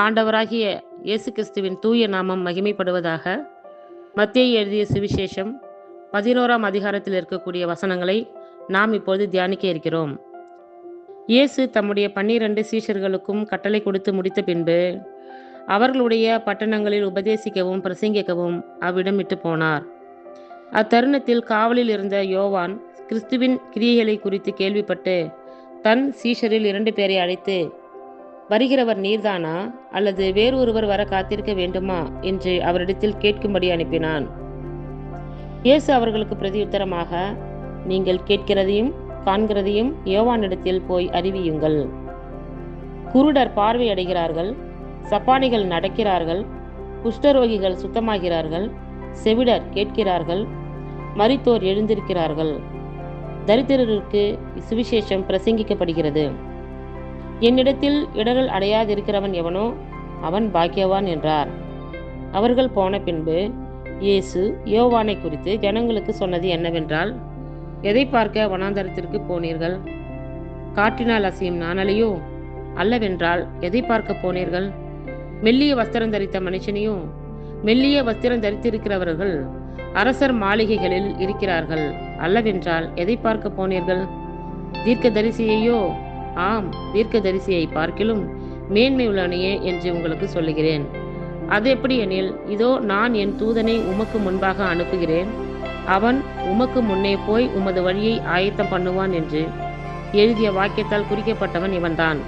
ஆண்டவராகிய இயேசு கிறிஸ்துவின் தூய நாமம் மகிமைப்படுவதாக. மத்தேயு எழுதிய சுவிசேஷம் 11ஆம் அதிகாரத்தில் இருக்கக்கூடிய வசனங்களை நாம் இப்போது தியானிக்க இருக்கிறோம். இயேசு தம்முடைய 12 சீஷர்களுக்கும் கட்டளை கொடுத்து முடித்த பின்பு அவர்களுடைய பட்டணங்களில் உபதேசிக்கவும் பிரசங்கிக்கவும் அவ்விடம் விட்டு போனார். அத்தருணத்தில் காவலில் இருந்த யோவான் கிறிஸ்துவின் கிரியைகளை குறித்து கேள்விப்பட்டு தன் சீஷரில் 2 பேரை அழைத்து, வருகிறவர் நீர்தானா, அல்லது வேறு ஒருவர் வர காத்திருக்க வேண்டுமா என்று அவரிடத்தில் கேட்கும்படி அனுப்பினான். இயேசு அவர்களுக்கு பிரதியுத்தரமாக, நீங்கள் கேட்கிறதையும் காண்கிறதையும் யோவானிடத்தில் போய் அறிவியுங்கள். குருடர் பார்வை அடைகிறார்கள், சப்பானிகள் நடக்கிறார்கள், குஷ்டரோகிகள் சுத்தமாகிறார்கள், செவிடர் கேட்கிறார்கள், மரித்தோர் எழுந்திருக்கிறார்கள், தரித்திரருக்கு சுவிசேஷம் பிரசங்கிக்கப்படுகிறது. என்னிடத்தில் இடரல் அடையாதிருக்கிறவன் எவனோ அவன் பாக்கியவான் என்றார். அவர்கள் போன பின்பு இயேசு யோவானை குறித்து ஜனங்களுக்கு சொன்னது என்னவென்றால், எதை பார்க்க வனாந்தரத்திற்கு போனீர்கள்? காற்றினால் அசையும் நாணலையோ? அல்லவென்றால் எதை பார்க்க போனீர்கள்? மெல்லிய வஸ்திரம் தரித்த மனுஷனையோ? மெல்லிய வஸ்திரம் தரித்திருக்கிறவர்கள் அரசர் மாளிகைகளில் இருக்கிறார்கள். அல்லவென்றால் எதை பார்க்க போனீர்கள்? தீர்க்கதரிசியையோ? ஆம், தீர்க்கதரிசியை பார்க்கிலும் மேன்மை உள்ளவனையே என்று உங்களுக்கு சொல்லுகிறேன். அது எப்படி எனில், இதோ நான் என் தூதனை உமக்கு முன்பாக அனுப்புகிறேன், அவன் உமக்கு முன்னே போய் உமது வழியை ஆயத்தம் பண்ணுவான் என்று எழுதிய வாக்கியத்தால் குறிக்கப்பட்டவன் இவன்தான்.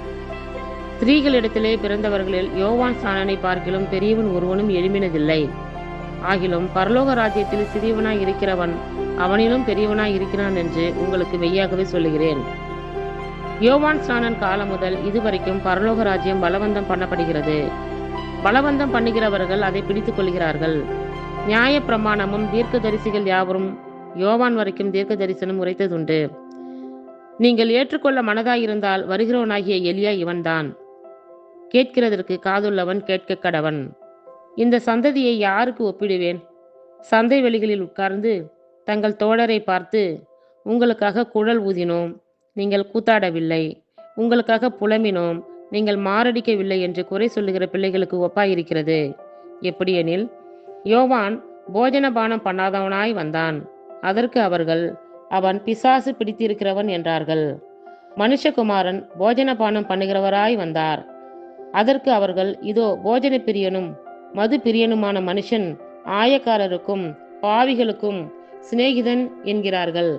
ஸ்திரீகளிடத்திலே பிறந்தவர்களில் யோவான் ஸ்நானனை பார்க்கிலும் பெரியவன் ஒருவனும் எழும்பினதில்லை. ஆகிலும் பரலோக ராஜ்யத்தில் சிறியவனாய் இருக்கிறவன் அவனிலும் பெரியவனாய் இருக்கிறான் என்று உங்களுக்கு மெய்யாகவே சொல்லுகிறேன். யோவான் ஸ்நானன் காலம் முதல் இதுவரைக்கும் பரலோக ராஜ்யம் பலவந்தம் பண்ணப்படுகிறது. பலவந்தம் பண்ணுகிறவர்கள் அதை பிடித்துக் கொள்கிறார்கள். நியாய பிரமாணமும் தீர்க்க தரிசிகள் யாவரும் யோவான் வரைக்கும் தீர்க்க தரிசனம் உரைத்ததுண்டு. நீங்கள் ஏற்றுக்கொள்ள மனதாயிருந்தால் வருகிறவனாகிய எலியா இவன்தான். கேட்கிறதற்கு காதுள்ளவன் கேட்க கடவன். இந்த சந்ததியை யாருக்கு ஒப்பிடுவேன்? சந்தை வெளிகளில் உட்கார்ந்து தங்கள் தோழரை பார்த்து, உங்களுக்காக குழல் ஊதினோம், நீங்கள் கூத்தாடவில்லை, உங்களுக்காக புலம்பினோம், நீங்கள் மாரடிக்கவில்லை என்று குறை சொல்லுகிற பிள்ளைகளுக்கு ஒப்பாயிருக்கிறது. எப்படியெனில், யோவான் போஜன பானம் பண்ணாதவனாய் வந்தான். அதற்கு அவர்கள், அவன் பிசாசு பிடித்திருக்கிறவன் என்றார்கள். மனுஷகுமாரன் போஜன பானம் பண்ணுகிறவராய் வந்தார். அதற்கு அவர்கள், இதோ போஜன பிரியனும் மது பிரியனுமான மனுஷன் ஆயக்காரருக்கும் பாவிகளுக்கும் சிநேகிதன் என்கிறார்கள்.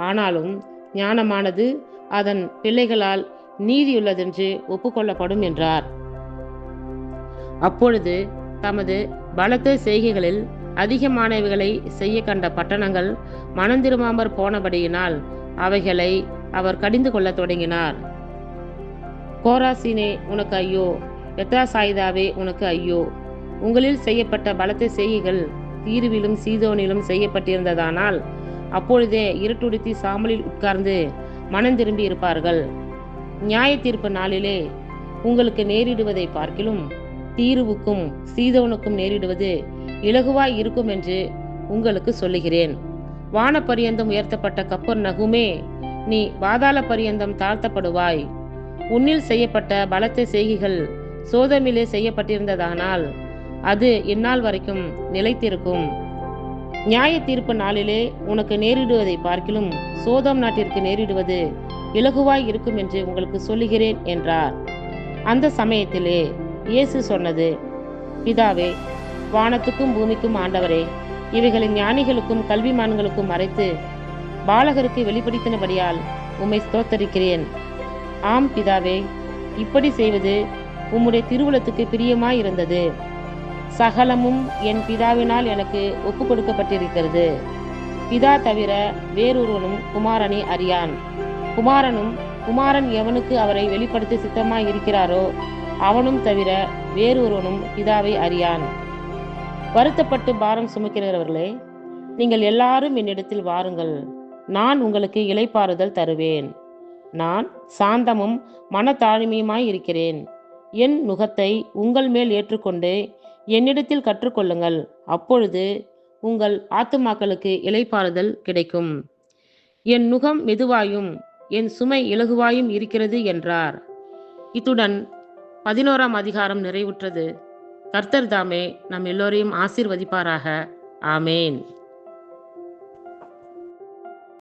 ஆனாலும் ஞானமானது அதன் பிள்ளைகளால் நீதியுள்ளதென்று ஒப்புக்கொள்ளப்படும் என்றார். அப்பொழுது தமது பலத்த செய்கைகளில் அதிகமானவைகளை செய்ய கண்ட பட்டணங்கள் மனந்திரும்பாமற் போனபடியினால் அவைகளை அவர் கடிந்து கொள்ள தொடங்கினார். கோராசீனே உனக்கு ஐயோ! பெத்தாசாயிதாவே உனக்கு ஐயோ! உங்களில் செய்யப்பட்ட பலத்த செய்கைகள் தீருவிலும் சீதோனிலும் செய்யப்பட்டிருந்ததானால் அப்பொழுதே இருட்டுடுத்தி சாம்பலில் உட்கார்ந்து மனந்திரும்பி இருப்பார்கள். நியாய தீர்ப்பு நாளிலே உங்களுக்கு நேரிடுவதை பார்க்கிலும் தீருவுக்கும் சீதோனுக்கும் நேரிடுவது இலகுவாய் இருக்கும் என்று உங்களுக்கு சொல்லுகிறேன். வான பரியந்தம் உயர்த்தப்பட்ட கப்பர்நகூமே, நீ பாதாள பரியந்தம் தாழ்த்தப்படுவாய். உன்னில் செய்யப்பட்ட பலத்த செய்கைகள் சோதோமிலே செய்யப்பட்டிருந்ததானால் அது இந்நாள் வரைக்கும் நிலைத்திருக்கும். நியாய தீர்ப்பு நாளிலே உனக்கு நேரிடுவதை பார்க்கிலும் சோதோம் நாட்டிற்கு நேரிடுவது இலகுவாய் இருக்கும் என்று உங்களுக்கு சொல்லுகிறேன் என்றார். அந்த சமயத்திலே இயேசு சொன்னது, பிதாவே, வானத்துக்கும் பூமிக்கும் ஆண்டவரே, இவைகளை ஞானிகளுக்கும் கல்விமான்களுக்கும் மறைத்து பாலகருக்கு வெளிப்படுத்தினபடியால் உம்மை ஸ்தோத்தரிக்கிறேன். ஆம் பிதாவே, இப்படி செய்வது உம்முடைய திருவுளத்துக்கு பிரியமாயிருந்தது. சகலமும் என் பிதாவினால் எனக்கு ஒப்பு கொடுக்கப்பட்டிருக்கிறது. பிதா தவிர வேறொருவனும் குமாரனை அறியான். குமாரன் எவனுக்கு அவரை வெளிப்படுத்த சித்தமாய் இருக்கிறாரோ அவனும் தவிர வேறொருவனும் பிதாவை அறியான். வருத்தப்பட்டு பாரம் சுமக்கிறவர்களே, நீங்கள் எல்லாரும் என்னிடத்தில் வாருங்கள், நான் உங்களுக்கு இளைப்பாறுதல் தருவேன். நான் சாந்தமும் மனத்தாழ்மையுமாய் இருக்கிறேன். என் நுகத்தை உங்கள் மேல் ஏற்றுக்கொண்டு என்னிடத்தில் கற்றுக்கொள்ளுங்கள், அப்பொழுது உங்கள் ஆத்துமாக்களுக்கு இளைப்பாறுதல் கிடைக்கும். என் நுகம் மெதுவாயும் என் சுமை இலகுவாயும் இருக்கிறது என்றார். இத்துடன் 11ஆம் அதிகாரம் நிறைவுற்றது. கர்த்தர் தாமே நம் எல்லோரையும் ஆசீர்வதிப்பாராக. ஆமேன்.